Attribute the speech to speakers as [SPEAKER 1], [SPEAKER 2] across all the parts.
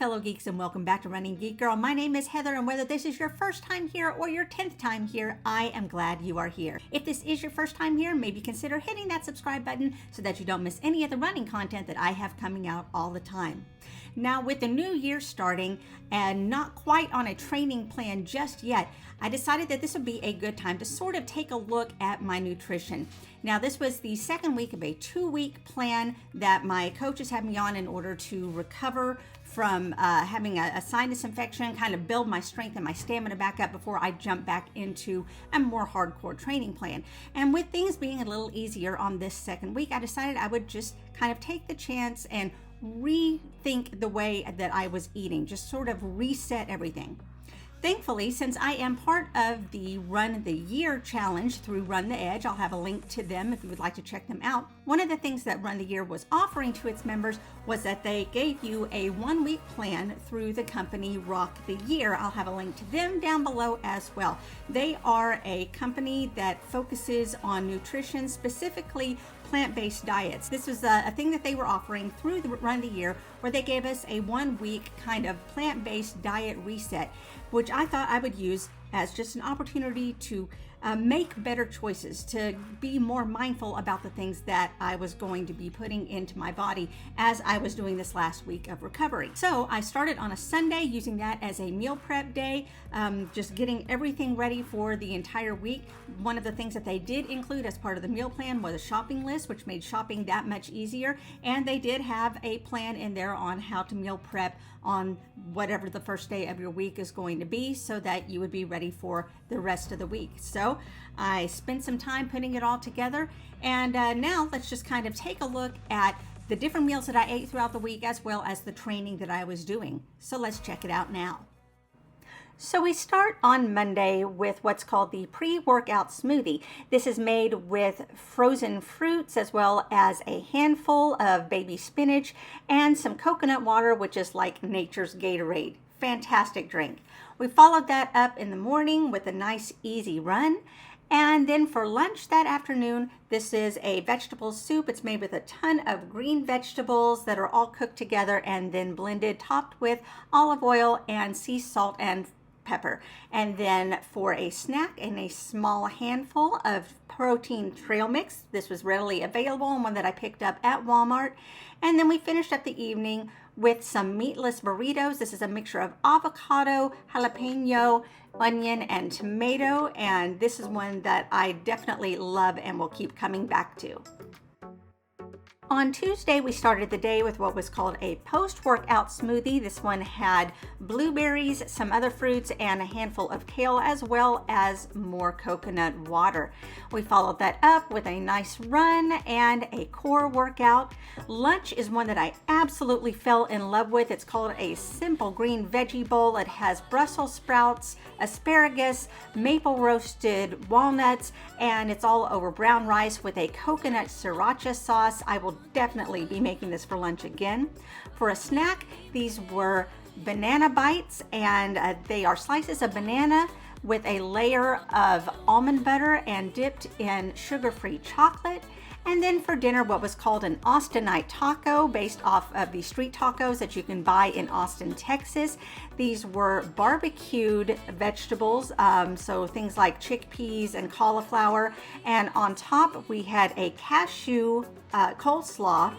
[SPEAKER 1] fellow geeks, and welcome back to Running Geek Girl. My name is Heather, and whether this is your first time here or your 10th time here, I am glad you are here. If this is your first time here, maybe consider hitting that subscribe button so that you don't miss any of the running content that I have coming out all the time. Now, with the new year starting and not quite on a training plan just yet, I decided that this would be a good time to sort of take a look at my nutrition. Now, this was the second week of a 2-week plan that my coaches had me on in order to recover from having a sinus infection, kind of build my strength and my stamina back up before I jump back into a more hardcore training plan. And with things being a little easier on this second week, I decided I would just kind of take the chance and rethink the way that I was eating, just sort of reset everything. Thankfully, since I am part of the Run the Year challenge through Run the Edge, I'll have a link to them if you would like to check them out. One of the things that Run the Year was offering to its members was that they gave you a 1-week plan through the company Rawk the Year. I'll have a link to them down below as well. They are a company that focuses on nutrition, specifically plant-based diets. This was a thing that they were offering through the Run the Year, where they gave us a 1-week kind of plant-based diet reset, which I thought I would use as just an opportunity to make better choices, to be more mindful about the things that I was going to be putting into my body as I was doing this last week of recovery. So I started on a Sunday using that as a meal prep day, just getting everything ready for the entire week. One of the things that they did include as part of the meal plan was a shopping list, which made shopping that much easier. And they did have a plan in there on how to meal prep on whatever the first day of your week is going to be, so that you would be ready for the rest of the week. So I spent some time putting it all together, and now let's just kind of take a look at the different meals that I ate throughout the week, as well as the training that I was doing. So let's check it out now. So we start on Monday with what's called the pre-workout smoothie. This is made with frozen fruits, as well as a handful of baby spinach and some coconut water, which is like nature's Gatorade. Fantastic drink. We followed that up in the morning with a nice easy run. And then for lunch that afternoon, this is a vegetable soup. It's made with a ton of green vegetables that are all cooked together and then blended, topped with olive oil and sea salt and pepper. And then for a snack, and a small handful of protein trail mix. This was readily available, and one that I picked up at Walmart. And then we finished up the evening with some meatless burritos. This is a mixture of avocado, jalapeno, onion, and tomato. And this is one that I definitely love and will keep coming back to. On Tuesday, we started the day with what was called a post-workout smoothie. This one had blueberries, some other fruits, and a handful of kale, as well as more coconut water. We followed that up with a nice run and a core workout. Lunch is one that I absolutely fell in love with. It's called a simple green veggie bowl. It has Brussels sprouts, asparagus, maple roasted walnuts, and it's all over brown rice with a coconut sriracha sauce. I will definitely be making this for lunch again. For a snack, these were banana bites, and they are slices of banana with a layer of almond butter and dipped in sugar-free chocolate. And then for dinner, what was called an Austinite taco, based off of the street tacos that you can buy in Austin, Texas. These were barbecued vegetables, so things like chickpeas and cauliflower. And on top, we had a cashew coleslaw.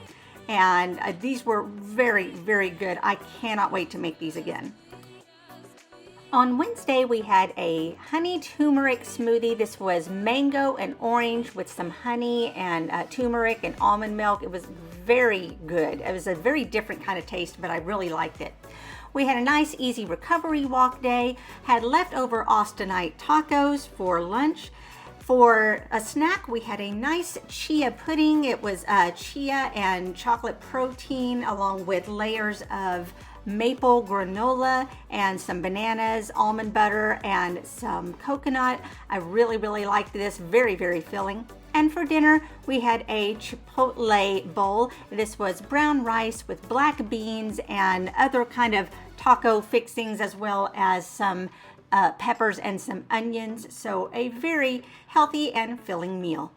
[SPEAKER 1] And these were very, very good. I cannot wait to make these again. On Wednesday, we had a honey turmeric smoothie. This was mango and orange with some honey and turmeric and almond milk. It was very good. It was a very different kind of taste, but I really liked it. We had a nice, easy recovery walk day, had leftover Austinite tacos for lunch. For a snack, we had a nice chia pudding. It was chia and chocolate protein, along with layers of maple granola and some bananas, almond butter, and some coconut. I really, really liked this. Very, very filling. And for dinner, we had a chipotle bowl. This was brown rice with black beans and other kind of taco fixings, as well as some peppers and some onions. So a very healthy and filling meal.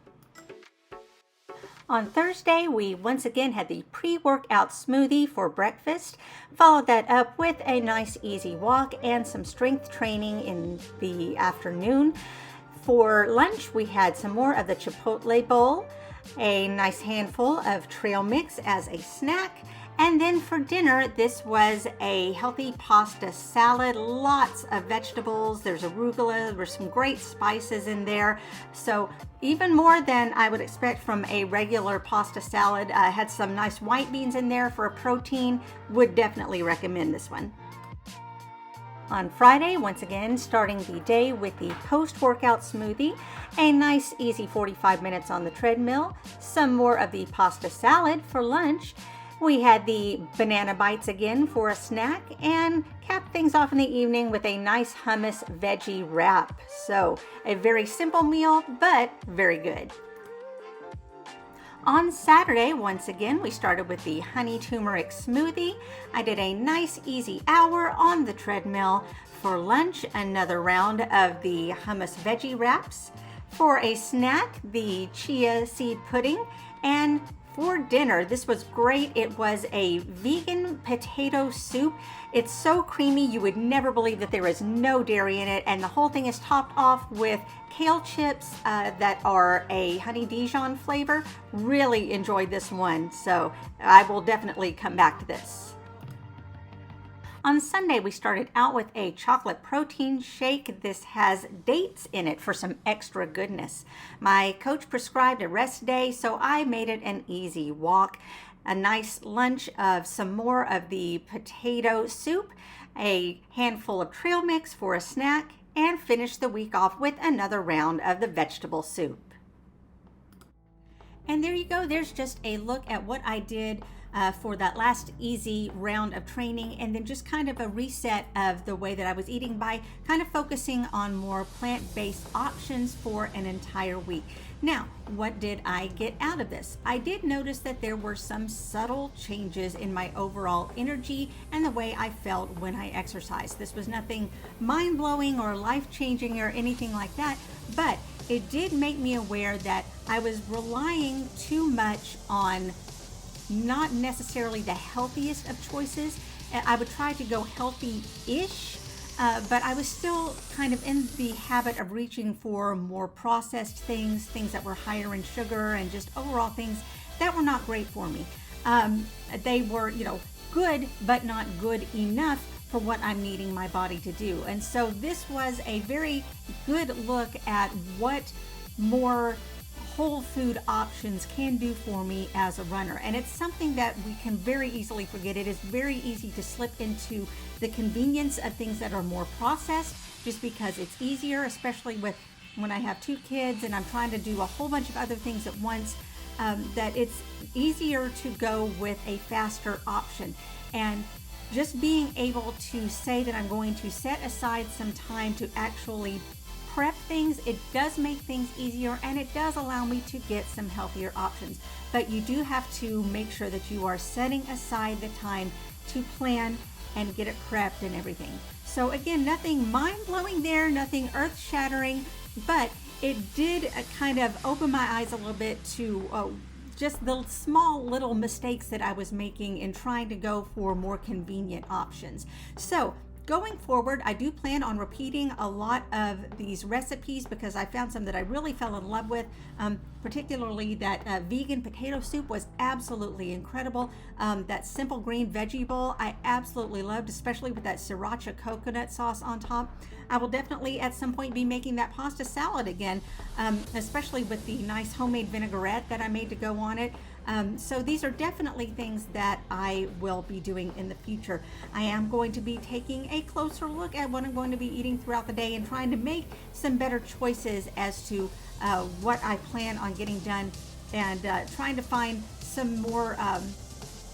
[SPEAKER 1] On Thursday, we once again had the pre-workout smoothie for breakfast. Followed that up with a nice easy walk and some strength training in the afternoon. For lunch, we had some more of the Chipotle bowl, a nice handful of trail mix as a snack. And then for dinner, this was a healthy pasta salad, lots of vegetables. There's arugula, there's some great spices in there. So even more than I would expect from a regular pasta salad. Had some nice white beans in there for a protein. Would definitely recommend this one. On Friday, once again, starting the day with the post-workout smoothie, a nice easy 45 minutes on the treadmill, some more of the pasta salad for lunch. We had the banana bites again for a snack and capped things off in the evening with a nice hummus veggie wrap. So a very simple meal, but very good. On Saturday, once again, we started with the honey turmeric smoothie. I did a nice easy hour on the treadmill. For lunch, another round of the hummus veggie wraps. For a snack, the chia seed pudding. And for dinner, this was great. It was a vegan potato soup. It's so creamy, you would never believe that there is no dairy in it. And the whole thing is topped off with kale chips that are a honey Dijon flavor. Really enjoyed this one, so I will definitely come back to this. On Sunday, we started out with a chocolate protein shake. This has dates in it for some extra goodness. My coach prescribed a rest day, so I made it an easy walk. A nice lunch of some more of the potato soup, a handful of trail mix for a snack, and finished the week off with another round of the vegetable soup. And there you go. There's just a look at what I did for that last easy round of training, and then just kind of a reset of the way that I was eating by kind of focusing on more plant-based options for an entire week. Now, what did I get out of this? I did notice that there were some subtle changes in my overall energy and the way I felt when I exercised. This was nothing mind-blowing or life-changing or anything like that, but it did make me aware that I was relying too much on not necessarily the healthiest of choices. I would try to go healthy-ish, but I was still kind of in the habit of reaching for more processed things that were higher in sugar and just overall things that were not great for me. They were, good, but not good enough for what I'm needing my body to do. And so this was a very good look at what more whole food options can do for me as a runner. And it's something that we can very easily forget. It is very easy to slip into the convenience of things that are more processed just because it's easier, especially with when I have 2 kids and I'm trying to do a whole bunch of other things at once, that it's easier to go with a faster option. And just being able to say that I'm going to set aside some time to actually prep things, it does make things easier, and it does allow me to get some healthier options. But you do have to make sure that you are setting aside the time to plan and get it prepped and everything. So again, nothing mind-blowing there, nothing earth-shattering, but it did kind of open my eyes a little bit to just the small little mistakes that I was making in trying to go for more convenient options. So going forward, I do plan on repeating a lot of these recipes because I found some that I really fell in love with, particularly that vegan potato soup was absolutely incredible. That simple green veggie bowl I absolutely loved, especially with that sriracha coconut sauce on top. I will definitely at some point be making that pasta salad again, especially with the nice homemade vinaigrette that I made to go on it. So these are definitely things that I will be doing in the future. I am going to be taking a closer look at what I'm going to be eating throughout the day and trying to make some better choices as to what I plan on getting done, and trying to find some more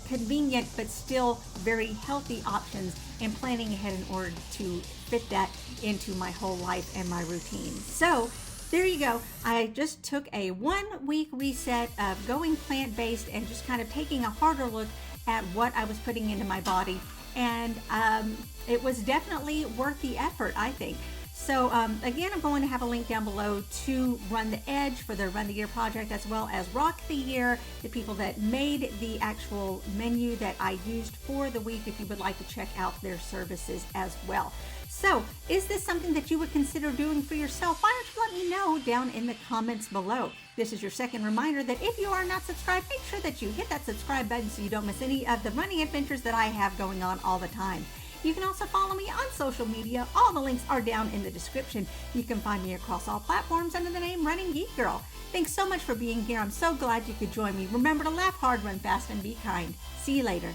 [SPEAKER 1] convenient but still very healthy options and planning ahead in order to fit that into my whole life and my routine. So there you go. I just took a 1-week reset of going plant-based and just kind of taking a harder look at what I was putting into my body. And it was definitely worth the effort, I think. So again, I'm going to have a link down below to Run the Edge for their Run the Year project, as well as Rawk the Year, the people that made the actual menu that I used for the week, if you would like to check out their services as well. So is this something that you would consider doing for yourself? Why don't you let me know down in the comments below. This is your second reminder that if you are not subscribed, make sure that you hit that subscribe button so you don't miss any of the running adventures that I have going on all the time. You can also follow me on social media. All the links are down in the description. You can find me across all platforms under the name Running Geek Girl. Thanks so much for being here. I'm so glad you could join me. Remember to laugh hard, run fast, and be kind. See you later.